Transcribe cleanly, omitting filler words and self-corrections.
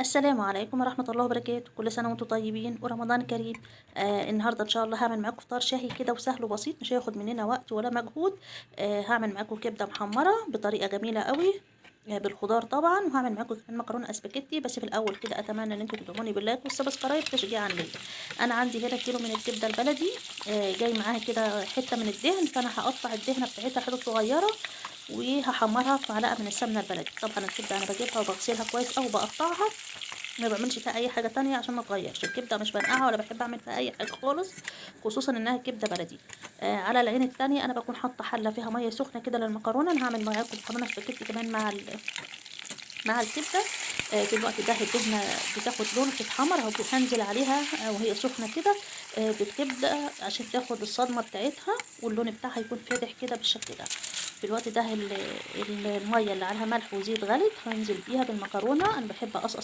السلام عليكم ورحمة الله وبركاته، كل سنة وانتم طيبين ورمضان كريم. النهاردة ان شاء الله هعمل معاكم فطار شهي كده وسهل وبسيط، مش هياخد مننا وقت ولا مجهود. هعمل معاكم كبدة محمرة بطريقة جميلة قوي، بالخضار طبعا، وهعمل معاكم كمان مكرونة اسباجيتي. بس في الاول كده اتمنى ان انتم تدعموني باللايك والسبسكرايب تشجيعا ليا. انا عندي هنا كيلو من الكبدة البلدي، جاي معاها كده حتة من الدهن، فانا هقطع الدهنة بتاعتها حتت صغيرة وهحمرها في معلقة من السمنة البلدي. طبعا الكبدة انا بجيبها وبغسلها كويس او بقطعها، ما بعملش فيها اي حاجه تانية عشان ما تغيرش الكبده، مش بنقعها ولا بحب اعمل فيها اي حاجه خالص، خصوصا انها كبده بلدي. على العين التانية انا بكون حاطه حله فيها ميه سخنه كده للمكرونه. انا هعمل معاكم مكرونه سباكيتي كمان مع الكبده. في الوقت ده الدهنه بتاخد لون بتتحمر اهو، هنزل عليها وهي سخنه كده بالكبده عشان تاخد الصدمه بتاعتها واللون بتاعها يكون فاتح كده بالشكل ده. في الوقت ده الميه اللي عليها ملح وزيت غلت هنزل بيها بالمكرونه. انا بحب اقصقص